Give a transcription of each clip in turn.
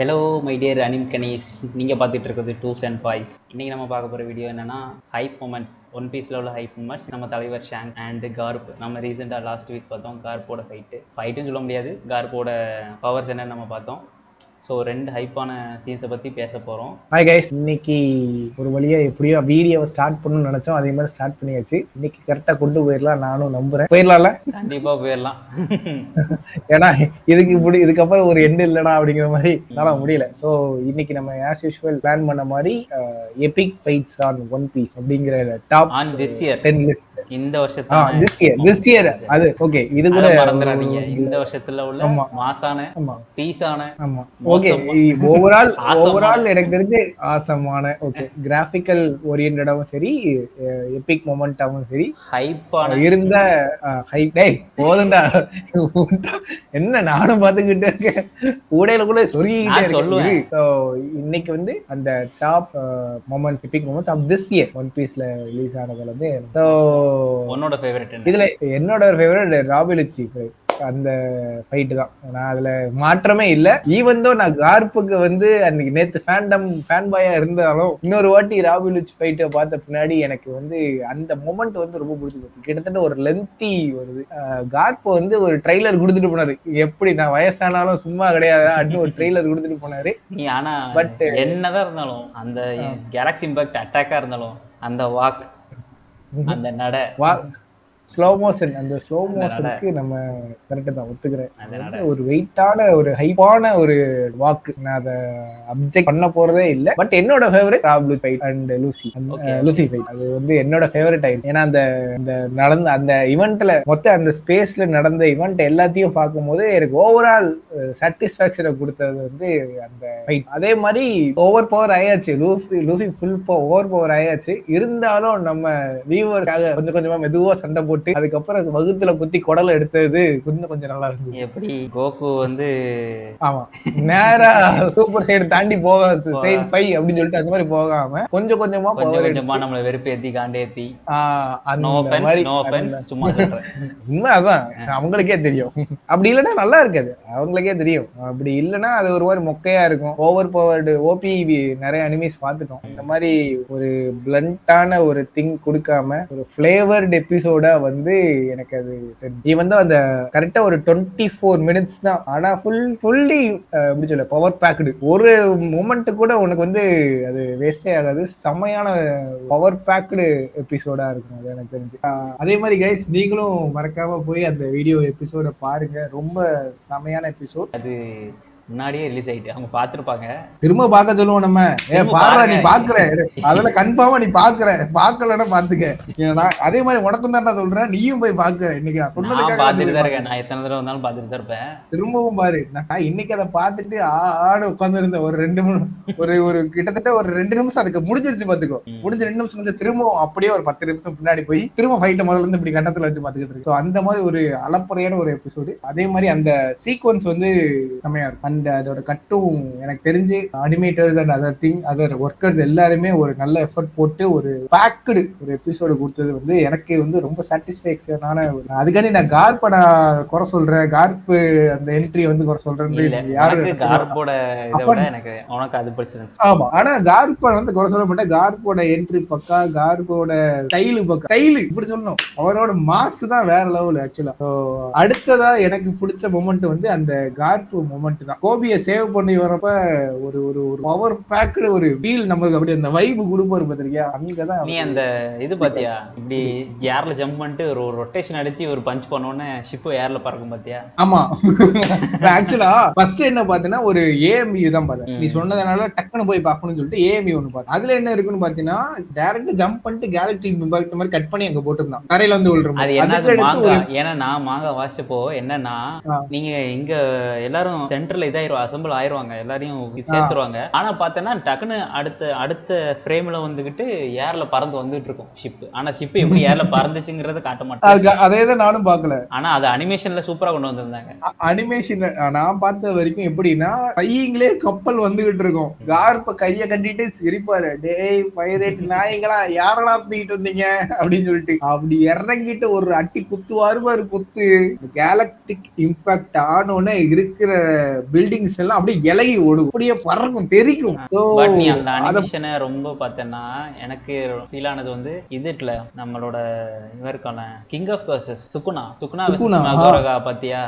Hello my dear anime Kani's, நீங்கள் பார்த்துட்டு இருக்கிறது டூஸ் அண்ட் பாய்ஸ். இன்றைக்கி நம்ம பார்க்க போகிற வீடியோ என்னென்னா ஹைப் மூமெண்ட்ஸ், ஒன் பீஸில் உள்ள ஹைப் மூமெண்ட்ஸ். நம்ம தலைவர் ஷாங் அண்ட் கார்ப். நம்ம ரீசெண்டாக லாஸ்ட் வீக் பார்த்தோம் கார்ப்போட ஃபைட்டுன்னு சொல்ல முடியாது, கார்ப்போட பவர்ஸ் என்னன்னு நம்ம பார்த்தோம். ஸோ 2 ஹைப்பான சீன்ஸை பற்றி பேச போகிறோம். ஹாய் கைஸ், இன்னைக்கு ஒரு வழியா எப்படியோ வீடியோவை ஸ்டார்ட் பண்ணணும்னு நினைச்சோம், அதே மாதிரி ஸ்டார்ட் பண்ணியாச்சு. இன்னைக்கு கரெக்டா கொண்டு போயிடலாம், நானும் நம்புறேன். போயிடலாம்ல? கண்டிப்பா போயிடலாம். ஏன்னா இதுக்கப்புறம் ஒரு எண்ட் இல்லைனா அப்படிங்கிற மாதிரி என்னால முடியல. ஸோ இன்னைக்கு நம்ம ஆஸ் யூஷுவல் பிளான் பண்ண மாதிரி epic fights on One Piece அப்படிங்கிற top on this year 10 list. இந்த வருஷத்துல திஸ் இயர் அது ஓகே. இது கூட மறந்துடாதீங்க, இந்த வருஷத்துல உள்ள மாசான பீஸான ஓகே. ஓவரால் எனக்கு தெரிஞ்சு ஆசமான ஓகே கிராபிக்கல் ஓரியன்டாவும் சரி, எபிக் மொமெண்டாவும் சரி, ஹைப்பான இருந்த ஹைப். டேய் போதும்டா, என்ன நானும் பார்த்துக்கிட்டே இருக்கேன், கூடையில கூட சொல்லிக்கிட்டே இருக்கேன். ஸோ இன்னைக்கு வந்து அந்த top moment, epic moments of this year One பீஸ்ல ரிலீஸ் ஆனதுல வந்து உன்னோட ஃபேவரட் இதுல என்னோட ஃபேவரட் ராபிலுச்சி அந்த ஃபைட் தான். நான் அதுல மாற்றமே இல்ல. ஈவன் தோ நான் கார்ப்புக்கு வந்து அன்னைக்கு நேத்து ஃபேன் பாயா இருந்தாலும் இன்னொரு வாட்டி ராபிலுச்சி ஃபைட்டை பார்த்த பின்னாடி எனக்கு வந்து அந்த மொமெண்ட் வந்து ரொம்ப பிடிச்சி போச்சு. கிட்டத்தட்ட ஒரு லென்த்தி வருது. கார்ப்பு வந்து ஒரு ட்ரெய்லர் கொடுத்துட்டு போனாரு, எப்படி நான் வயசானாலும் சும்மா கிடையாது அப்படின்னு ஒரு ட்ரெய்லர் கொடுத்துட்டு போனாரு. ஆனா பட் என்னதான் இருந்தாலும் அந்த கேலக்ஸி இம்பாக்ட் அட்டாக்கா இருந்தாலும் அந்த வாக், அந்த நட, ஸ்லோ மோஷன், அந்த ஸ்லோ மோஷனுக்கு நம்ம கரெக்டா தான் ஒத்துக்கிறேன். ஒரு வெயிட்டான ஒரு ஹைப்பான ஒரு வாக்கு. நான் அதை அப்ஜெக்ட் பண்ண போறதே இல்லை. பட் என்னோட ஃபேவரட் ராப்லு ஃபைட் அண்ட் லூசி ஃபைட். அது வந்து என்னோட ஃபேவரட் ஆயிடுச்சு. ஏன்னா அந்த நடந்த அந்த இவெண்ட்ல மொத்த அந்த ஸ்பேஸ்ல நடந்த இவெண்ட் எல்லாத்தையும் பார்க்கும்போது எனக்கு ஓவரால் சாட்டிஸ்பாக்சனை கொடுத்தது வந்து அந்த ஃபைட். அதே மாதிரி ஓவர் பவர் ஆயாச்சு, லூஃபி ஃபுல் ஓவர் பவர் ஆயாச்சு. இருந்தாலும் நம்ம வியூவர்ஸ்க்காக கொஞ்சம் கொஞ்சமா மெதுவா சண்டை போட்டு அதுக்கப்புறம் வகுத்துல குத்தி குடலை எடுத்தது கொஞ்சம் நல்லா இருந்தது. எப்படி கோகு வந்து ஆமா நேரா சூப்பர் சைடு தாண்டி போகாது, சைடு 5 அப்படின்னு சொல்லிட்டு அந்த மாதிரி போகாம கொஞ்சம் கொஞ்சமா நம்மள வெறுப்பேத்தி காண்டேத்தி. உண்மை அதான், அவங்களுக்கே தெரியும். அப்படி இல்லைன்னா நல்லா இருக்காது, அவங்களுக்கே தெரியும். அப்படி இல்லைன்னா அது ஒரு மாதிரி மொக்கையா இருக்கும். ஓவர் பவர்டு ஓபி நிறைய அனிமேஸ் பார்த்துட்டோம். இந்த மாதிரி ஒரு பிளண்டான ஒரு திங் கொடுக்காம ஒரு ஃபிளேவர்டு எபிசோடா வந்து எனக்கு அது ஈவன் தான் அந்த கரெக்டா ஒரு 24 மினிட்ஸ் தான். ஆனா ஃபுல்லி எப்படி சொல்ல பவர் பேக்டு. ஒரு மொமெண்ட் கூட உனக்கு வந்து அது வேஸ்டே ஆகாது. செம்மையான பவர் பேக்டு எபிசோடா இருக்கும் அது எனக்கு தெரிஞ்சு. அதே மாதிரி கைஸ், நீங்களும் மறக்காம போய் அந்த வீடியோ எபிசோட பாருங்க, ரொம்ப செம்மையான எபிசோட். அது முன்னாடியே ரிலீஸ் ஆயிட்டு அவங்க பாத்துருப்பாங்க, திரும்ப பார்க்க சொல்லுவோம் நம்ம. பாடுற நீ பாக்குற, அதுல கன்ஃபார்மா நீ பாக்கலன்னா பாத்துக்க. அதே மாதிரி உனக்கும் தான் நான் சொல்றேன், நீயும் போய் பாக்குற. இன்னைக்கு நான் சொன்னதுக்காக நான் எத்தனை தடவை வந்தாலும் பாத்துட்டு தான் இருப்பேன். திரும்பவும் பாரு. நான் இன்னைக்கு அதை பார்த்துட்டு ஆடு உட்கார்ந்து இருந்தேன் ஒரு 2 ஒரு கிட்டத்தட்ட ஒரு 2 நிமிஷம் அதுக்கு முடிஞ்சிருச்சு பாத்துக்கோ. முடிஞ்ச 2 நிமிஷம் வந்து திரும்பவும் அப்படியே ஒரு 10 நிமிஷம் பின்னாடி போய் திரும்ப ஃபைட்டை முதல்ல இருந்து இப்படி கட்டத்துல வச்சு பாத்துக்கிட்டு இருக்கு. அந்த மாதிரி ஒரு அளப்பறையான ஒரு எபிசோடு. அதே மாதிரி அந்த சீக்வன்ஸ் வந்து செமையா இருக்கும். அதோட கட்டும் எனக்கு தெரிஞ்சு அனிமேட்டர்ஸ் அண்ட் அதர் ஒர்க்கர்ஸ் எல்லாருமே ஒரு நல்ல எஃபர்ட் போட்டு ஒரு பேக்கடு ஒரு எபிசோடு கொடுத்தது வந்து எனக்கு வந்து ரொம்ப சாட்டிஸ்ஃபேக்ஷனான ஒரு. அதுக்காண்டி நான் கார்ப்பை நான் குறை சொல்றேன், கார்ப்பு அந்த என்ட்ரி வந்து குறை சொல்றேன் யாரு கார்ப்போட இதை விட எனக்கு உனக்கு அது பிடிச்சிருந்துச்சு. ஆமா, ஆனா கார்ப்பை வந்து குறை சொல்லப்பட்ட கார்ப்போட என்ட்ரி பக்கா, கார்ப்போட ஸ்டைலு பக்கா. ஸ்டைலு இப்படி சொல்லணும், அவரோட மாசு தான் வேற லெவல் ஆக்சுவலா. அடுத்ததா எனக்கு பிடிச்ச மொமெண்ட் வந்து அந்த கார்ப்பு மொமெண்ட் தான். கோபியை சேவ் பண்ணி வரப்ப ஒரு ஒரு பவர் பேக்டு ஒரு ஃபீல் நமக்கு அப்படி அந்த வைப் கொடுப்பாரு பாத்திரியா. அங்கதான் நீ அந்த இது பாத்தியா, இப்படி ஏர்ல ஜம்ப் பண்ணிட்டு ஒரு ரொட்டேஷன் அடிச்சு ஒரு பஞ்ச் பண்ணோன்னு ஷிப் ஏர்ல பறக்கும் பாத்தியா. ஆமா, ஆக்சுவலா ஃபர்ஸ்ட் என்ன பாத்தீங்கன்னா ஒரு ஏஎம்யூ தான் பார்த்தேன். நீ சொன்னதுனால டக்குன்னு போய் பார்க்கணும்னு சொல்லிட்டு ஏஎம்யூ ஒன்று பார்த்தேன். அதுல என்ன இருக்குன்னு பாத்தீங்கன்னா டைரக்ட் ஜம்ப் பண்ணிட்டு கேலக்டி இம்பாக்ட் மாதிரி கட் பண்ணி அங்க போட்டிருந்தான், தரையில வந்து விழுற மாதிரி. ஏன்னா நான் மாங்கா வாசிச்சப்போ என்னன்னா, நீங்க இங்க எல்லாரும் சென்டர்ல இதாயிரும் அசம்பிள் ஆயிருவாங்க, எல்லாரையும் சேர்த்துருவாங்க. ஆனா பாத்தேன்னா டக்குன்னு அடுத்த ஃப்ரேம்ல வந்துகிட்டு ஏர்ல பறந்து வந்துட்டு இருக்கும் ஷிப். ஆனா ஷிப் எப்படி ஏர்ல பறந்துச்சுங்கறத காட்ட மாட்டாங்க. அதேதான் நானும் பாக்கல. ஆனா அது அனிமேஷன்ல சூப்பரா கொண்டு வந்திருந்தாங்க. அனிமேஷன் நான் பார்த்த வரைக்கும் எப்படின்னா, கையிங்களே கப்பல் வந்துகிட்டு இருக்கும், கார்ப்ப கைய கட்டிட்டு சிரிப்பாரு, டேய் பைரேட் நாய்களா யாரெல்லாம் தூக்கிட்டு வந்தீங்க அப்படின்னு சொல்லிட்டு அப்படி இறங்கிட்டு ஒரு அட்டி குத்துவாரு பாரு குத்து. கேலக்டிக் இம்பாக்ட் ஆனோன்னு இருக்கிற பில்ட் பில்டிங்ஸ் எல்லாம் அப்படியே இலகி ஓடும், அப்படியே பறக்கும், தெரிக்கும். சோ பட் நீ அந்த அனிமேஷனை ரொம்ப பார்த்தேன்னா எனக்கு ஃபீல் ஆனது வந்து இது இருக்குல்ல, நம்மளோட இவருக்கான கிங் ஆஃப் கர்சஸ் சுகுனா மகோரகா பாத்தியா,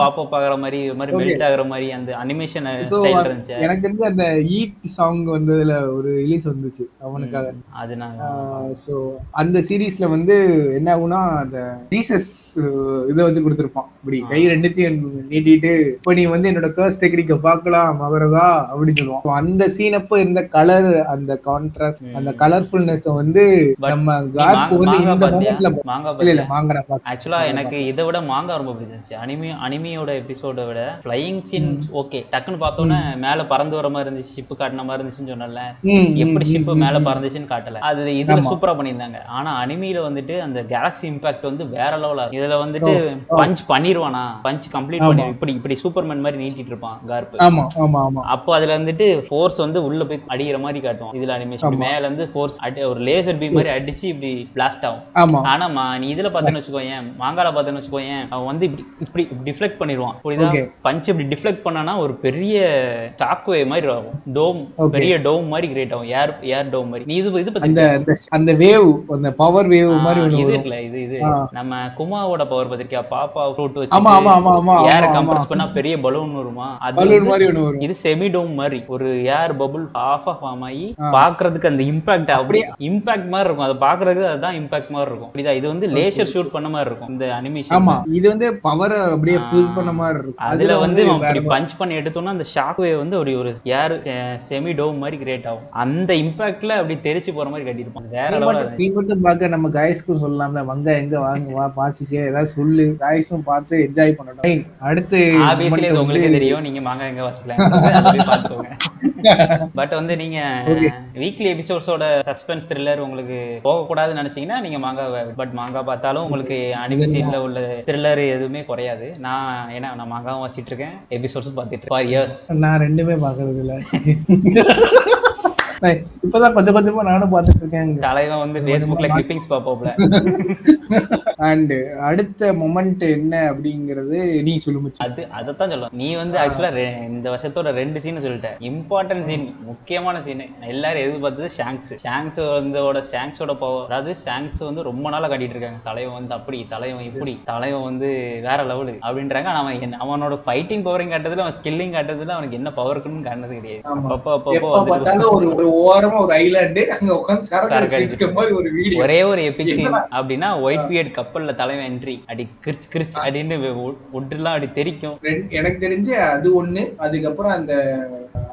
பாப்பா பாக்குற மாதிரி ஒரு மாதிரி மெல்ட் ஆகுற மாதிரி அந்த அனிமேஷன் ஸ்டைல் இருந்துச்சு. எனக்கு தெரிஞ்ச அந்த ஈட் சாங் வந்ததுல ஒரு ரிலீஸ் வந்துச்சு அவனுக்காக. அது சோ அந்த சீரீஸ்ல வந்து என்ன ஆகும்னா அந்த ஜீசஸ் இதை வச்சு கொடுத்துருப்பான், இப்படி கை ரெண்டுத்தையும் நீட்டிட்டு இப்ப நீ வந்து என்னோட கர்ஸ் டெக்னிக்க பாக்கலாம் மகரதா அப்படின்னு சொல்லுவான். அந்த சீனப்ப இருந்த கலர், அந்த கான்ட்ராஸ்ட், அந்த கலர்ஃபுல்னஸ் வந்து நம்ம கார்ப் வந்து இந்த மொமெண்ட்ல ஆக்சுவலா எனக்கு இதை விட மாங்கா ரொம்ப பிடிச்சிருந்துச்சு. அனிமியோட எபிசோட விட ஃப்ளையிங் சீன் ஓகே, டக்குன்னு பார்த்தோன்னே மேல பறந்து வர மாதிரி இருந்துச்சு, ஷிப்பு காட்டின மாதிரி இருந்துச்சுன்னு சொன்னல, எப்படி ஷிப்பு மேல பறந்துச்சுன்னு காட்டல, அது இதுல சூப்பரா பண்ணியிருந்தாங்க. ஆனா அனிமியில வந்துட்டு அந்த கேலக்ஸி இம்பாக்ட் வந்து வேற லெவலா, இதுல வந்துட்டு பஞ்ச் பண்ணிடுவானா, பஞ்ச் கம்ப்ளீட் பண்ணி இப்படி சூப்பர்மேன் மாதிரி நீட்டிட்டு இருப்பான் கார்ப். அப்போ அதுல வந்துட்டு ஃபோர்ஸ் வந்து உள்ள போய் அடிக்கிற மாதிரி காட்டும். இதுல அனிமேஷன் மேல இருந்து ஃபோர்ஸ் ஒரு லேசர் பீம் மாதிரி அடிச்சு இப்படி பிளாஸ்ட் ஆகும். ஆனா நீ இதுல பார்த்தேன்னு வச்சுக்கோயேன், மாங்கால பார்த்தேன்னு வச்சுக்கோயேன், அவன் வந்து இப்படி டிஃப்ளெக்ட் பண்ணிடுவான். புரியுதா? பஞ்ச் இப்படி டிஃப்ளெக்ட் பண்ணானா ஒரு பெரிய சாக்வே மாதிரி ஆகும், டோம், பெரிய டோம் மாதிரி கிரியேட் ஆகும், ஏர் டோம் மாதிரி. நீ இது பத்தி அந்த வேவ், அந்த பவர் வேவ் மாதிரி இது இருக்குல்ல, இது நம்ம குமாவோட பவர் பத்திரிக்கா, பாப்பா ஃப்ரூட் வச்சு ஏர கம்ப்ரஸ் பண்ணா பெரிய பலூன் வருமா, இது செமி டோம் மாதிரி ஒரு ஏர் பபுள் ஆஃப் ஃபார்ம் ஆகி பாக்குறதுக்கு அந்த இம்பாக்ட் இம்பாக்ட் மாதிரி இருக்கும். அதை பாக்குறதுக்கு அதுதான் இம்பாக்ட் மாதிரி இருக்கும். இது வந்து லேசர் ஷூட் பண்ண மாதிரி இருக்கும் இந்த அனிமேஷன். ஆமா, இது வந்து பவர் அப்படியே ஃபியூஸ் பண்ண மாதிரி இருக்கும். அதுல வந்து அப்படி பஞ்ச் பண்ணி எடுத்தோம்னா அந்த ஷாக் வேவ் வந்து ஒரு ஏர் செமி டோம் மாதிரி கிரியேட் ஆகும். அந்த இம்பாக்ட்ல அப்படி தெரிச்சு போற மாதிரி கட்டிருப்பாங்க. வேற லெவலா நீ மட்டும் பாக்க நம்ம காய்ஸ்க்கு சொல்லலாம்ல, வங்க எங்க வாங்க வா பாசிக்க ஏதாவது சொல்லு, காய்ஸும் பார்த்து என்ஜாய் பண்ணட்டும். அடுத்து ஆப்வியஸ்லி இது உங்களுக்கு தெரியும், நீங்க மாங்க எங்க வாசிக்கலாம் அதை பாத்துக்கோங்க. பட் வந்து நீங்க வீக்லி எபிசோட்ஸோட சஸ்பென்ஸ் த்ரில்லர் உங்களுக்கு போக கூடாதுன்னு நினைச்சீங்கன்னா நீங்க மாங்கா, பட் மாங்கா பார்த்தாலும் உங்களுக்கு அனிமே சீன்ல உள்ள த்ரில்லர் எதுவுமே குறையாது. நான் மாங்காவும் வாசிட்டு இருக்கேன், எபிசோட்ஸும் பார்த்துட்டு இருக்கேன் ஃபார் இயர்ஸ். நான் ரெண்டுமே பாக்குறது இல்ல, இப்பதான் கொஞ்சம் கொஞ்சமா நானும் பாத்துட்டு இருக்கேன். தலைவன் வந்து Facebookல கிளிப்பிங்ஸ் பாப்போம்ல. அண்ட் அடுத்த மொமெண்ட் என்ன அப்படிங்கறது நீ சொல்லுங்க. அதத்தான் சொல்லுவேன். நீ வந்து ஆக்சுவலா இந்த வருஷத்தோட 2 சீன் சொல்லிட்ட, இம்பார்ட்டன்ட் சீன், முக்கியமான சீன். எல்லாரும் எதிர்பார்த்தது ஷாங்ஸோட பவர். அதாவது ஷாங்ஸ் வந்து ரொம்ப நாளா காட்டிட்டு இருக்காங்க, தலைவன் வந்து அப்படி, தலைவன் இப்படி, தலைவன் வந்து வேற லெவலு அப்படின்றாங்க. அவனோட ஃபைட்டிங் பவரையும் காட்டுறதுல, அவன் ஸ்கில்லிங் காட்டுறதுல அவனுக்கு என்ன பவர் இருக்குன்னு காட்டுறது கிடையாது. ஓரமா ஒரு ஐலாண்ட் அங்க உட்கார்ந்து சரக்கு அடிக்கிற மாதிரி ஒரு வீடியோ. ஒரே ஒரு எபிக் சீன் அப்படினா ஒயிட் பியர்ட் கப்பல்ல தலைவன் என்ட்ரி, அடி கிரிச் கிரிச் அப்படினு ஒட்டெல்லாம் அப்படி தெரிக்கும். எனக்கு தெரிஞ்சு அது ஒண்ணு. அதுக்கப்புறம் அந்த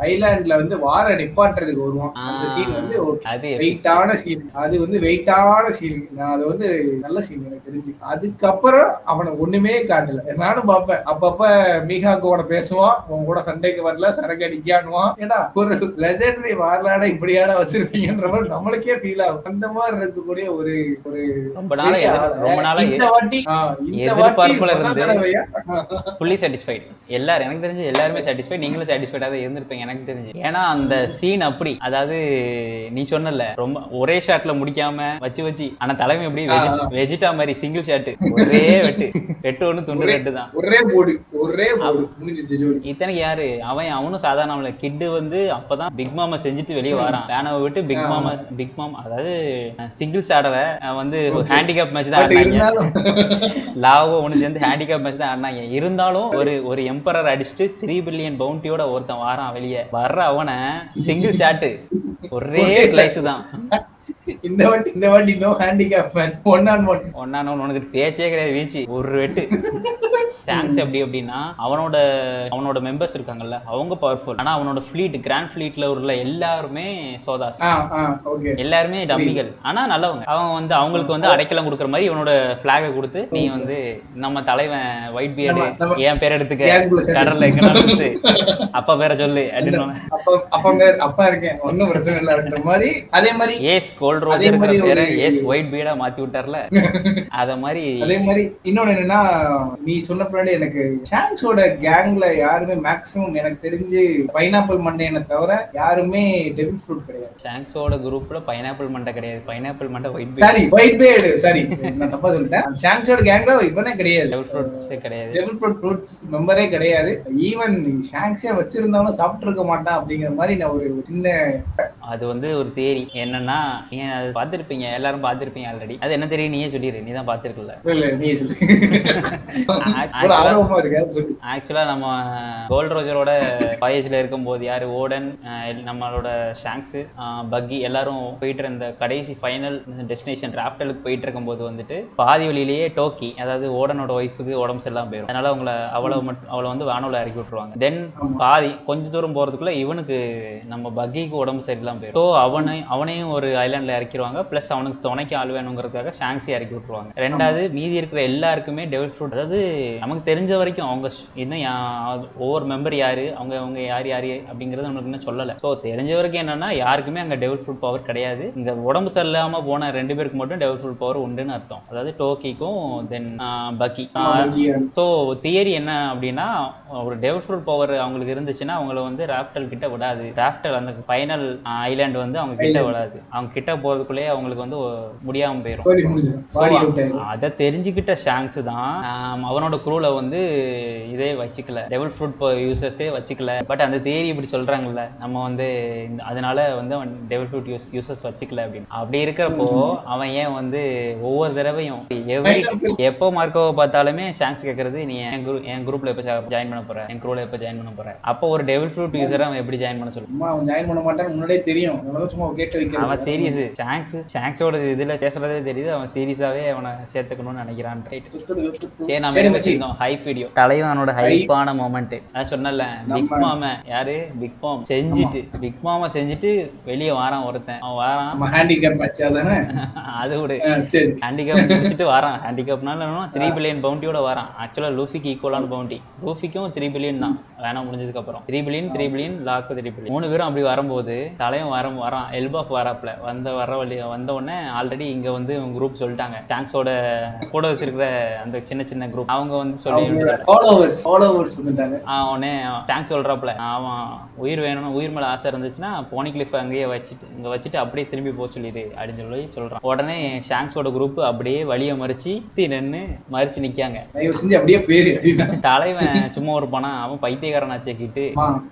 ஐலாண்ட்ல வந்து வார நிப்பாட்டுறதுக்கு வருவான், அந்த சீன் வந்து அது வெயிட்டான சீன். அது வந்து வெயிட்டான சீன், நான் அது வந்து நல்ல சீன் எனக்கு தெரிஞ்சு. அதுக்கப்புறம் அவனை ஒண்ணுமே காட்டல. நானும் பாப்பேன், அப்பப்ப மீகா கூட பேசுவான், உன் கூட சண்டைக்கு வரல, சரக்கு அடிக்கானுவான். ஏன்னா ஒரு லெஜெண்டரி வார்லாட இப்படியாட வச்சிருப்பீங்கன்ற மாதிரி நம்மளுக்கே ஃபீல் ஆகும். அந்த மாதிரி இருக்கக்கூடிய ஒரு ரொம்ப நாளா இந்த வாட்டி எதிர்பார்ப்புல இருந்து ஃபுல்லி சாட்டிஸ்ஃபைட். எல்லாரும் எனக்கு தெரிஞ்சு எல்லாருமே சாட்டிஸ்ஃபைட், நீங்களும் சாட்டிஸ்ஃபைடா தான் இருந்திருப்பீங்க எனக்கு தெரிஞ்சு. ஏன்னா அந்த சீன் அப்படி, அதாவது நீ சொன்னல ரொம்ப ஒரே ஷாட்ல முடிக்காம வச்சு ஆனா தலைமை எப்படி வெஜிடா மாதிரி சிங்கிள் ஷாட், ஒரே வெட்டு ஒண்ணு துண்டு ரெட்டு தான், ஒரே போடு முடிஞ்சிச்சு. இத்தனை யாரு அவனும் சாதாரண கிட்டு வந்து அப்பதான் பிக் மாமா செஞ்சுட்டு வெளியே வரான். வேனவை விட்டு பிக் மாமா அதாவது சிங்கிள்ஸ் ஆடல வந்து ஹேண்டிகேப் மேட்ச் தான் ஆடினாங்க. லாவோ ஒண்ணு சேர்ந்து ஹேண்டிகேப் மேட்ச் தான் ஆடினாங்க. இருந்தாலும் ஒரு எம்பரர் அடிச்சுட்டு 3 பில்லியன் பவுண்டியோட ஒருத்தன் வாரான். வெளியே வர்ற அவனை சிங்கிள் ஷாட், ஒரே ஸ்லைஸ் தான். இந்த வாட்டி no handicap match, one on one. உனக்கு பேச்சே கிடையாது, வீச்சு ஒரு வெட்டு. சான்ஸ் எப்படி அப்படின்னா அவனோட மெம்பர்ஸ் இருக்காங்கல்ல, அவங்க பவர்ஃபுல். ஆனா அவனோட ஃபிளீட், கிராண்ட் ஃபிளீட்ல உள்ள எல்லாருமே சோதாஸ், எல்லாருமே டம்மிகள். ஆனா நல்லவங்க. அவங்க வந்து அவங்களுக்கு வந்து அடைக்கலம் கொடுக்குற மாதிரி இவனோட பிளாக கொடுத்து, நீ வந்து நம்ம தலைவன் ஒயிட் பியர்டு என் பேர் எடுத்துக்க, கடல்ல எங்க நடந்து அப்பா பேரை சொல்லு அப்படின்னு அப்பா இருக்கேன், ஒன்னும் பிரச்சனை இல்ல மாதிரி. அதே மாதிரி ஏஸ் கோல்ட் ரோஜர் பேரை ஏஸ் ஒயிட் பியர்டா மாத்தி விட்டார்ல, அத மாதிரி. அதே மாதிரி இன்னொன்னு என்னன்னா, நீ சொன்ன பின்னாடி எனக்கு ஷாங்ஸோட கேங்ல யாருமே மேக்ஸிமம் எனக்கு தெரிஞ்சு பைனாப்பிள் மண்டையனை தவிர யாருமே டெவில் ஃப்ரூட் கிடையாது. ஷாங்ஸோட குரூப்ல பைனாப்பிள் மண்டை கிடையாது, பைனாப்பிள் மண்டை white sorry white bird, sorry நான் தப்பா சொல்லிட்டேன். ஷாங்ஸோட கேங்ல இவனே கிடையாது, டெவில் ஃப்ரூட்ஸே கிடையாது, டெவில் ஃப்ரூட்ஸ் மெம்பரே கிடையாது. ஈவன் ஷாங்ஸே வச்சிருந்தாலும் சாப்பிட்டு இருக்க மாட்டான் அப்படிங்கிற மாதிரி நான் ஒரு சின்ன அது வந்து ஒரு தியரி என்னன்னா, நீங்க அது பார்த்துருப்பீங்க, எல்லாரும் பார்த்துருப்பீங்க ஆல்ரெடி. அது என்ன தெரியும் நீயே சொல்லிடு, நீ தான் பார்த்துருக்கல. ஆக்சுவலா நம்ம கோல்ட் ரோஜரோட வாயேஜ்ல இருக்கும்போது யாரு ஓடன், நம்மளோட ஷாங்க்ஸ், பக்கி எல்லாரும் போயிட்டு இருந்த கடைசி ஃபைனல் டெஸ்டினேஷன் ராப்டலுக்கு போயிட்டு இருக்கும்போது வந்துட்டு பாதி வழியிலேயே டோக்கி, அதாவது ஓடனோட ஒய்ஃபுக்கு உடம்பு சரியில்லாம போயிடும். அதனால அவளை வந்து வானோல இறக்கி விட்டுருவாங்க. தென் பாதி கொஞ்ச தூரம் போறதுக்குள்ள இவனுக்கு நம்ம பக்கிக்கு உடம்பு சரியில்லாம போயிடும். ஸோ அவனையும் ஒரு ஐலாண்ட்ல இறக்கிடுவாங்க. பிளஸ் அவனுக்கு துணைக்கு ஆள் வேணுங்கிறதுக்காக ஷாங்ஸி இறக்கி விட்டுருவாங்க. ரெண்டாவது மீதி இருக்கிற எல்லாருக்குமே டெவில் ஃப்ரூட், அதாவது நமக்கு தெரிஞ்ச வரைக்கும் அவங்க இன்னும் ஒவ்வொரு மெம்பர் யாரு, அவங்க யார் அப்படிங்கிறது நம்மளுக்கு இன்னும் சொல்லலை. ஸோ தெரிஞ்ச வரைக்கும் என்னன்னா யாருக்குமே அங்கே டெவில் ஃப்ரூட் பவர் கிடையாது. இந்த உடம்பு சரியில்லாம போன 2 பேருக்கு மட்டும் டெவில் ஃப்ரூட் பவர் உண்டுன்னு அர்த்தம், அதாவது டோக்கிக்கும் தென் பக்கி. ஸோ தியரி என்ன அப்படின்னா, ஒரு டெவில் ஃப்ரூட் பவர் அவங்களுக்கு இருந்துச்சுன்னா அவங்கள வந்து ராப்டல் கிட்ட விடாது. ராப்டல் அந்த ஃபைனல் ஐலாண்ட் வந்து அவங்க கிட்ட விடாது. அவங்க கிட்ட போறதுக்குள்ளேயே அவங்களுக்கு வந்து முடியாம போயிடும். அதை தெரிஞ்சுக்கிட்ட ஷாங்ஸ் தான் அவனோட குரூல வந்து இதே வச்சுக்கல, டெவில் ஃப்ரூட் யூசர்ஸே வச்சுக்கல. பட் அந்த தேரி இப்படி சொல்றாங்கல்ல, நம்ம வந்து அதனால வந்து அவன் டெவில் ஃப்ரூட் யூசர்ஸ் வச்சுக்கல அப்படின்னு. அப்படி இருக்கிறப்போ அவன் ஏன் வந்து ஒவ்வொரு தடவையும் எப்போ மார்க்கோவை பார்த்தாலுமே ஷாங்ஸ் கேட்கறது, நீ என் குரூப்ல எப்ப ஜாயின் பண்ண போற, என் குரூல எப்ப ஜாயின் பண்ண போற? அப்போ ஒரு டெவில் ஃப்ரூட் யூசரை அவன் எப்படி ஜாயின் பண்ண சொல்லுவான்? அவன் ஜாயின் பண்ண மாட்டான்னு முன்னாடியே தெரியும். அவன் சீரியஸ், ஷாங்ஸோட இதுல பேசுறதே தெரியுது, அவன் சீரியஸாவே அவனை சேர்த்துக்கணும்னு நினைக்கிறான். சரி, நம்ம வச்சிருந்தோம் ஹைப் வீடியோ, தலைவனோட ஹைப்பான மொமெண்ட். நான் சொன்னல, பிக் மாம யாரு, பிக் மாம் செஞ்சுட்டு வெளியே வாரான் ஒருத்தன். அவன் வாரான் அது விடு, ஹேண்டிகேப் முடிச்சுட்டு வாரான். ஹேண்டிகேப்னால 3 பில்லியன் பவுண்டியோட வாரான். ஆக்சுவலா லூஃபிக்கு ஈக்குவலான பவுண்டி, லூஃபிக்கும் 3 பில்லியன் தான் வேணா முடிஞ்சதுக்கு அப்புறம். 3 பில்லியன் லாக்கு 3 பில்லியன். 3 பேரும் அப்படி வரும்போது தலைவன் வரான், எல்பாப் வராப்ல வந்த உடனே ஆல்ரெடி இங்க வந்து குரூப் சொல்லிட்டாங்க, ஷாங்ஸோட கூட வச்சிருக்கிற அந்த சின்ன குரூப் அவங்க வந்து சொல்லி அவனே ஷாங்ஸ் சொல்றாப்ல, அவன் உயிர் வேணும், உயிர் மேல ஆசை இருந்துச்சுன்னா போனிக்லிஃப் அங்கேயே வச்சுட்டு அப்படியே திரும்பி போக சொல்லிடு அப்படின்னு சொல்லி சொல்றான். உடனே ஷாங்ஸோட குரூப் அப்படியே வழியை மறிச்சு நிக்காங்க. தலைவன் சும்மா ஒரு பணம், அவன் பைத்தியக்காரன் ஆச்சேக்கிட்டு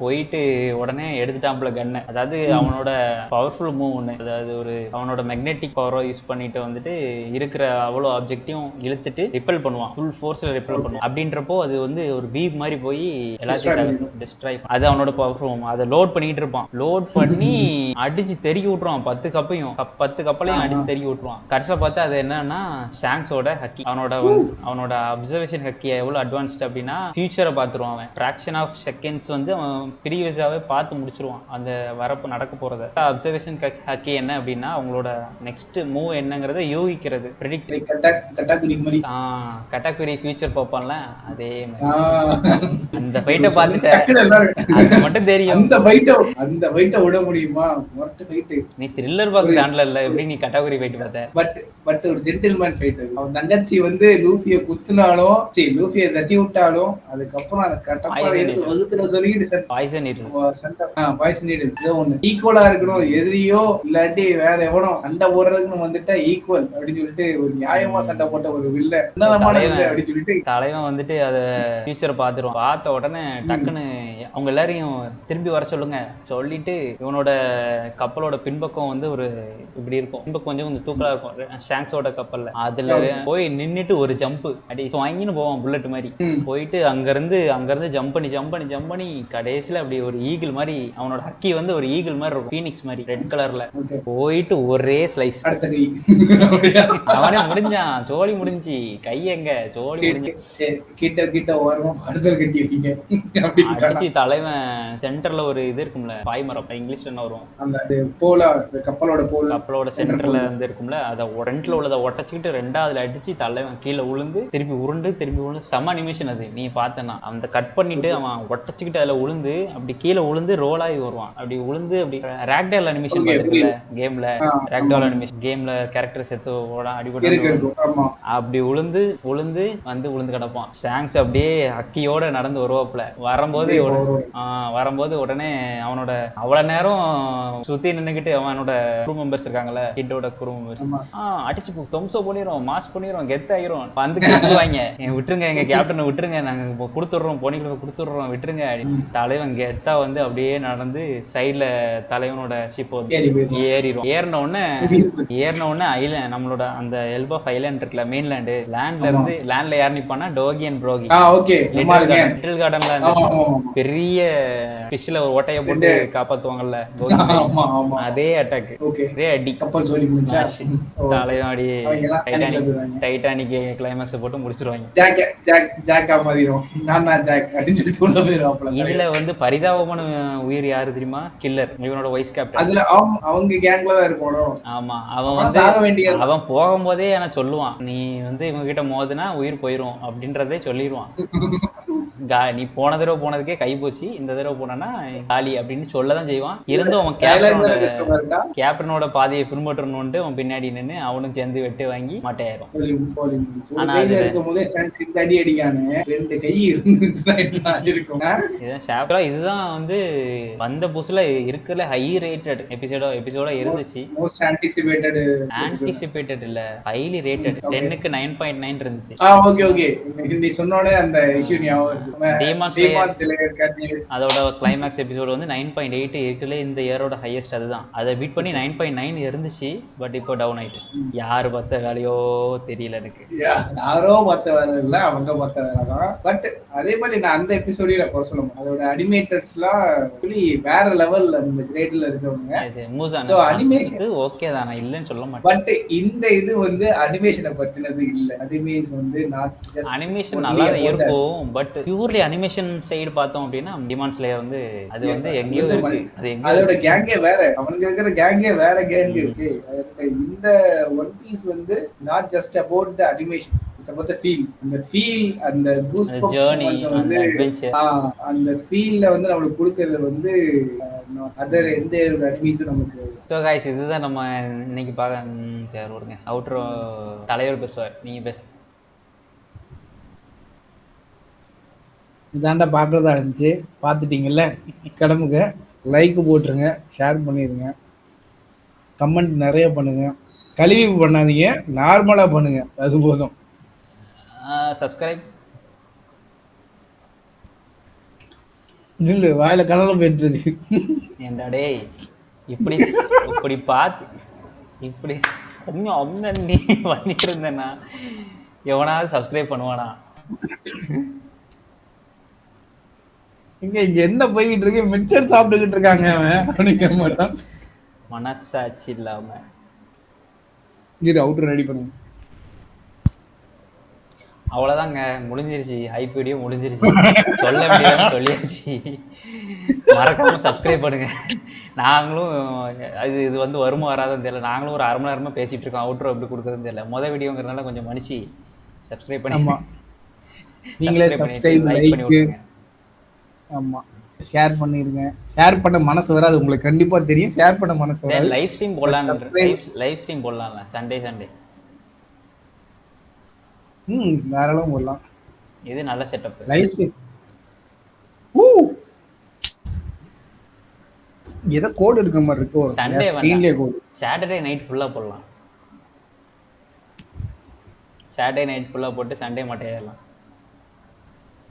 போயிட்டு உடனே எடுத்துட்டாப்ல கண்ணை. அதாவது அவனோட பவர்ஃபுல் மூவ் ஒன்று, அதாவது ஒரு அவனோட மேக்னெட்டிக் பவரை யூஸ் பண்ணிட்டு வந்துட்டு இருக்கிற அவ்வளோ ஆப்ஜெக்டையும் இழுத்துட்டு ரிப்பல் பண்ணுவான், ஃபுல் ஃபோர்ஸ்ல ரிப்பல் பண்ணுவான். அப்படின்றப்போ அது வந்து ஒரு பீப் மாதிரி போய் எல்லாத்தையும் டிஸ்ட்ராய். அது அவனோட பவர்ஃபுல் மூவ். அதை லோட் பண்ணிட்டு இருப்பான், லோட் பண்ணி அடிச்சு தெருக்கி விட்டுருவான். 10 கப்பலையும் அடிச்சு தெருக்கி விட்டுருவான். கடைசியில் பார்த்தா அது என்னன்னா ஷாங்ஸோட ஹக்கி. அவனோட அப்சர்வேஷன் ஹக்கியை எவ்வளவு அட்வான்ஸ்ட் அப்படின்னா ஃபியூச்சரை பார்த்துருவான். அவன் ஃபிராக்ஷன் ஆஃப் செகண்ட்ஸ் வந்து அவன் ப்ரீவியஸாவே பார்த்து முடிச்சிருவான் அந்த வரப்பு நடக்க போறத. அப்சர்வேஷன் ஹக்கி என்ன அப்படின்னா அவங்களோட நெக்ஸ்ட் மூவ் என்னங்கிறத யூகிக்கிறது, ப்ரெடிக்ட். கட்டாகுரி ஃபியூச்சர் பார்ப்பான்ல, அதே மாதிரி அந்த ஃபைட்டை பார்த்துட்டேன், அது மட்டும் தெரியும். அந்த ஃபைட்டை விட முடியுமா? நீ த்ரில்லர் பார்க்க தாண்டல இல்ல, எப்படி நீ கட்டாகுரி ஃபைட் பார்த்த? பட் ஒரு ஜென்டில்மேன் ஃபைட். அவன் தங்கச்சி வந்து லூஃபியை குத்துனாலும் லூஃபியை தட்டி விட்டாலும் அதுக்கப்புறம் அந்த கட்டப்பாறை எடுத்து வகுத்துல சொல்லிட்டு பாய்சன் நீடில் ஒண்ணு ஈக்குவலா இருக்கணும். எதிரியோ இல்லாட்டி வேற எவனோ சண்டை போடுறதுக்குன்னு வந்துட்டா ஈக்குவல் அப்படின்னு சொல்லிட்டு ஒரு நியாயமா சண்டை போட்ட ஒரு வில்ல அப்படின்னு சொல்லிட்டு தலைவன் வந்துட்டு அதை ஃபியூச்சரை பார்த்துருவான். பார்த்த உடனே டக்குன்னு அவங்க எல்லாரையும் திரும்பி வர சொல்லிட்டு இவனோட கப்பலோட பின்பக்கம் வந்து ஒரு இப்படி இருக்கும், பின்பக்கம் கொஞ்சம் தூக்கலா இருக்கும் ஷாங்ஸோட கப்பல்ல. அதுல போய் நின்னுட்டு ஒரு ஜம்ப் அடி வாங்கின்னு போவான், புல்லட் மாதிரி போயிட்டு அங்கிருந்து ஜம்ப் பண்ணி கடைசியில அப்படி ஒரு ஈகிள் மாதிரி, அவனோட ஹக்கி வந்து ஒரு ஈகிள் மாதிரி இருக்கும், பீனிக்ஸ் மாதிரி ரெட் கலர்ல போயிட்டு ஒரே ஸ்லைஸ். அவனே முடிஞ்சான், ஜோலி முடிஞ்சு கையங்க ஜோலி முடிஞ்சு கிட்ட ஓரமா பார்சல் கட்டி வைங்க அடிச்சு தலைவன் சென்டர்ல ஒரு இது இருக்கும்ல, பாய்மரம், இங்கிலீஷ்ல என்ன வரும், அந்த போலா கப்பலோட சென்டர்ல வந்து இருக்கும்ல, அதை ஃப்ரண்ட்ல உள்ளதை ஒட்டச்சுக்கிட்டு 2ஆவதுல அடிச்சு தலைவன் கீழே விழுந்து திருப்பி உருண்டு செம அனிமேஷன். அது நீ பார்த்தனா அந்த கட் பண்ணிட்டு அவன் ஒட்டச்சுக்கிட்டு அதுல உளுந்து அப்படி கீழே உளுந்து ரோல் ஆகி வருவான். அப்படி உளுந்து அப்படி ராக்டால் அனிமேஷன் ஓகே பார்த்துருக்குல்ல புரியுது. கேம்ல. ஆமா ராக்டால் அனிமேஷன் கேம்ல கேரக்டர் செத்து அடிபட்டு இருக்கும். ஆமா அப்படி உளுந்து உளுந்து உளுந்து கிடப்பான். ஷாங்க்ஸ் அப்படியே அக்கியோட நடந்து வருவாப்புல. வரும்போது உடனே அவனோட அவ்வளவு நேரம் சுத்தி நின்னுக்கிட்டு அவனோட குரூ மெம்பர்ஸ் இருக்காங்கல்ல, கிட்டோட குரூ மெம்பர்ஸ் அடிச்சு தொம்சோ பண்ணிரும், மாஸ் பண்ணிரும், கெத் ஆயிரும், வந்து கெத்துவாங்க. விட்டுருங்க, எங்க கேப்டனை விட்டுருங்க, நாங்க கொடுத்துடுறோம், பொனிகளை கொடுத்துடுறோம், விட்டுருங்க. தலைவன் கெத்தா வந்து அப்படியே நடந்து சைட்ல தலைவனோட ஷிப் ஏறிடும். ஏறின உடனே ஐலாண்ட், நம்மளோட அந்த எல்ப் ஆஃப் ஐலாண்ட் இருக்குல்ல, மெயின்லேண்டு, லேண்ட்ல யார் நிப்பானா டோகி அண்ட் ப்ரோகி. லிட்டில் கார்டன்ல பெரிய ஃபிஷ்ல ஒரு ஓட்டைய போட்டு காப்பாத்துவாங்கல்ல, அதே அட்டாக், அதே அடி, தலைவன் அடி டைட்டானிக் கிளைமேக்ஸ் போட்டு முடிச்சிருவாங்க. இதுல வந்து பரிதாபமான உயிர் யாரு தெரியுமா? கில்லர், இவனோட வைஸ் கேப்டன். அதுல அவங்க கேங்ல தான் இருப்பானோ. ஆமா, அவன் வந்து அவன் போகும்போதே என்ன சொல்லுவான், நீ வந்து இவங்க கிட்ட மோதுனா உயிர் போயிரும் அப்படின்றதே சொல்லிடுவான். நீ போன தடவை போனதுக்கே கை போச்சு, இந்த தடவை போனா காலி அப்படின்னு சொல்லதான் செய்வான். இருந்தும் அவன் கேப்டனோட பாதையை பின்பற்றணும்னு அவன் பின்னாடி நின்று அவனும் சேர்ந்து வெட்டு வாங்கி மாட்டையாயிரும். ஆனா இதுதான் வந்து வந்த புதுசுல இருக்கிற ஹை ரேட்டட் எபிசோட இருந்துச்சு. மோஸ்ட் ஆன்டிசிபேட்டட் இல்ல, ஹைலி ரேட்டட். 10க்கு 9.9 இருந்துச்சு. ஓகே ஓகே, நீ சொன்னோனே அந்த இஷ்யூ ஞாபகம் அதோட கிளைமேக்ஸ் எபிசோட் வந்து 9.8 இருக்குல்ல, இந்த இயரோட ஹையஸ்ட். அதுதான், அதை பீட் பண்ணி 9.9 இருந்துச்சு. பட் இப்போ டவுன் ஆயிட்டு. யாரு பார்த்த வேலையோ தெரியல எனக்கு. யாரோ பார்த்த வேலை இல்ல, அவங்க பார்த்த வேலை தான். பட் அதே மாதிரி நான் அந்த எபிசோடியில குறை சொல்ல மாட்டேன். அதோட அனிமேட்டர்ஸ்லாம் வேற லெவல்ல அந்த கிரேட்ல இருக்கவங்க. சோ அனிமேஷன் ஓகே தான், நான் இல்லன்னு சொல்ல மாட்டேன். பட் இந்த இது வந்து அனிமேஷனை பத்தினது இல்ல. அனிமேஷன் வந்து நாட் ஜஸ்ட் அனிமேஷன் நல்லா இருக்கும். பட் பியூர்லி அனிமேஷன் சைடு பார்த்தோம் அப்படின்னா டிமாண்ட் ஸ்லேயர் வந்து அது வந்து எங்கேயோ இருக்கு. அதோட கேங்கே வேற, அவனுக்கு இருக்கிற கேங்கே வேற கேங் இருக்கு. இந்த ஒன் பீஸ் வந்து not just about the animation, it's about the feel. அந்த ஃபீல், அந்த கூஸ் பம்ப்ஸ் ஜர்னி, அந்த அட்வென்ச்சர், அந்த ஃபீல்ல வந்து நமக்கு கொடுக்கிறது வந்து அதர் எந்த ஒரு அனிமேஷன் நமக்கு. சோ गाइस, இதுதான் நம்ம இன்னைக்கு பார்க்க வருங்க. அவுட்ரோ தலைவர் பேசுவார், நீங்க பேசு. இதாண்டா பார்க்கறதா இருந்துச்சு, பார்த்துட்டீங்கல்ல. கடமுங்க லைக் போட்டுருங்க, ஷேர் பண்ணிடுங்க, கமெண்ட் நிறைய பண்ணுங்க, கழுவி பண்ணாதீங்க, நார்மலா பண்ணுங்க, அது போதும். சப்ஸ்கிரைப் நில்லு, வாயில கலரம் போயிட்டு இருக்கு. ஏண்டா டேய், இப்படி பார்த்து இப்படி கொஞ்சம் நீ பண்ணிட்டு இருந்தேன்னா எவனாவது சப்ஸ்கிரைப் பண்ணுவானா? இங்க என்ன போய்கிட்டு இருக்கு? மிச்சர் சாப்பிட்டுக்கிட்டு இருக்காங்க அவன் அப்படிங்கிற மாதிரிதான். மனசாட்சி இல்லாம. இது அவுட்டர் ரெடி பண்ணுங்க. அவ்வளவுதாங்க, முடிஞ்சிருச்சு. ஹைப் வீடியோ முடிஞ்சிருச்சு. சொல்ல வேண்டியதான் சொல்லியாச்சு. மறக்காம சப்ஸ்கிரைப் பண்ணுங்க. நாங்களும் இது வந்து வருமா வராதுன்னு தெரியல. நாங்களும் ஒரு 1/2 மணி நேரமா பேசிட்டு இருக்கோம். அவுட்ரோ எப்படி கொடுக்குறதுன்னு தெரியல. மொதல் வீடியோங்கிறதுனால கொஞ்சம் மன்னிச்சு சப்ஸ்கிரைப் பண்ணி நீங்களே சப்ஸ்கிரைப் லைக் பண்ணி விட்டுருங்க. ஆமா, ஷேர் பண்ணிருங்க. ஷேர் பண்ண மனசு வராது, உங்களுக்கு கண்டிப்பா தெரியும். ஷேர் பண்ண மனசு வராது. லைவ் ஸ்ட்ரீம் போடலாம்ல சண்டே தாராளமா போடலாம். இது நல்ல செட்டப். லைவ் ஸ்ட்ரீம் ஏதோ கோட் இருக்க மாதிரி இருக்கோ. சண்டே ஸ்கிரீன்லயே கோட். சாட்டர்டே நைட் ஃபுல்லா போடலாம். சாட்டர்டே நைட் ஃபுல்லா போட்டு சண்டே மட்டும் ஏறலாம்.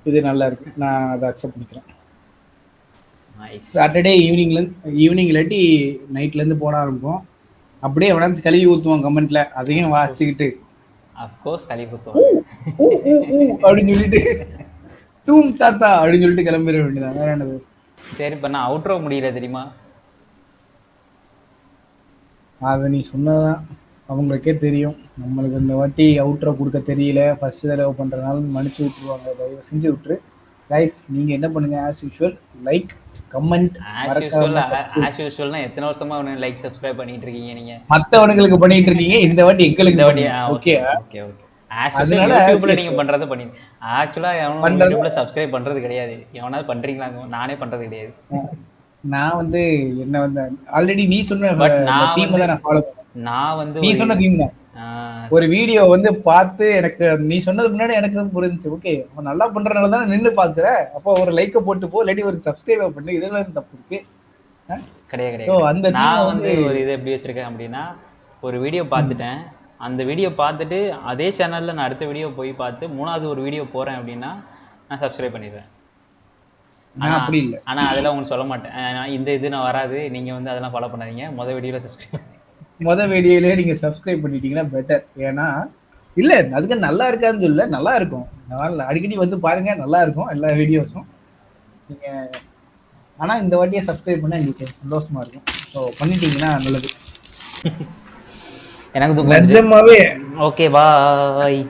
இது நல்லா இருக்கு, நான் அதை அக்செப்ட் பண்ணிக்கிறேன். சாட்டர்டே ஈவினிங் இல்லாட்டி நைட்ல இருந்து போட ஆரம்பிப்போம். அப்படியே எவனாச்சும் கழுவி ஊத்துவோம் கமெண்ட்ல, அதையும் வாசிச்சுக்கிட்டு அஃப்கோர்ஸ் கழுவி ஊத்துவோம் அப்படின்னு சொல்லிட்டு தூம் தாத்தா அப்படின்னு சொல்லிட்டு கிளம்பிட வேண்டியதான். வேற என்னது? சரி, இப்ப நான் அவுட்ரோ முடியல தெரியுமா? அதை நீ சொன்னதான் அவங்களுக்கே தெரியும். நம்மளுக்கு இந்த வாட்டி அவுட்ரோ கொடுக்க தெரியல, ஃபர்ஸ்ட் தடவை பண்றதுனால மன்னிச்சு விட்டுருவாங்க. தயவு செஞ்சு விட்டுரு கைஸ். நீங்க என்ன பண்ணுங்க, as usual like, comment. As யூஷுவல்னா எத்தனை வருஷமா லைக் சப்ஸ்கிரைப் பண்ணிட்டு இருக்கீங்க நீங்க? மத்தவங்களுக்கு பண்ணிட்டு இருக்கீங்க, இந்த வாட்டி எங்களுக்கு. Okay okay okay. ஆக்சுவலா யூடியூப்ல நீங்க பண்றத பண்ணி, ஆக்சுவலா யூடியூப்ல சப்ஸ்கிரைப் பண்றது கிடையாது. எவனாவது பண்றீங்களா? நானே பண்றது கிடையாது. நான் வந்து என்ன வந்து ஆல்ரெடி நீ சொன்ன பட் நான் தீம் வந்து தான் நான் ஃபாலோ பண்ணேன். நான் வந்து நீ ஒரு சொன்ன தீம் தான். ஒரு வீடியோ வந்து பார்த்து எனக்கு நீ சொன்னதுக்கு முன்னாடி எனக்கு புரிஞ்சுச்சு. ஓகே, அவன் நல்லா பண்றதுனால தானே நின்னு பாக்குற, அப்போ ஒரு லைக்க போட்டு போ, இல்லாட்டி ஒரு சப்ஸ்கிரைப் பண்ணு, இதெல்லாம் தப்பு இருக்கு. கிடையாது ஸோ கிடையாது. அந்த தீமை நான் வந்து வந்து ஒரு இது எப்படி வச்சிருக்கேன் அப்படின்னா, ஒரு வீடியோ பார்த்துட்டேன். அந்த வீடியோ பார்த்துட்டு அதே சேனல்ல நான் அடுத்த வீடியோ போய் பார்த்து 3வது ஒரு வீடியோ போறேன் அப்படின்னா நான் சப்ஸ்கிரைப் பண்ணிடுவேன். நான் அப்படி இல்லை. ஆனா அதெல்லாம் உங்களுக்கு சொல்ல மாட்டேன். இந்த இது நான் வராது. நீங்க வந்து அதெல்லாம் ஃபாலோ பண்ணாதீங்க. மொத வீடியோல சப்ஸ்கிரைப் வீடியோலயே நீங்க சப்ஸ்கிரைப் பண்ணிட்டீங்கன்னா பெட்டர். ஏன்னா இல்ல அதுக்கு நல்லா இருக்காதுன்னு சொல்லல, நல்லா இருக்கும். அடிக்கடி வந்து பாருங்க, நல்லா இருக்கும் எல்லா வீடியோஸும். நீங்க ஆனா இந்த வாட்டியே சப்ஸ்கிரைப் பண்ணா எங்களுக்கு சந்தோஷமா இருக்கும். ஸோ பண்ணிட்டீங்கன்னா நல்லது. எனக்கு தூக்கம் நிஜமாவே ஓகே பாய்.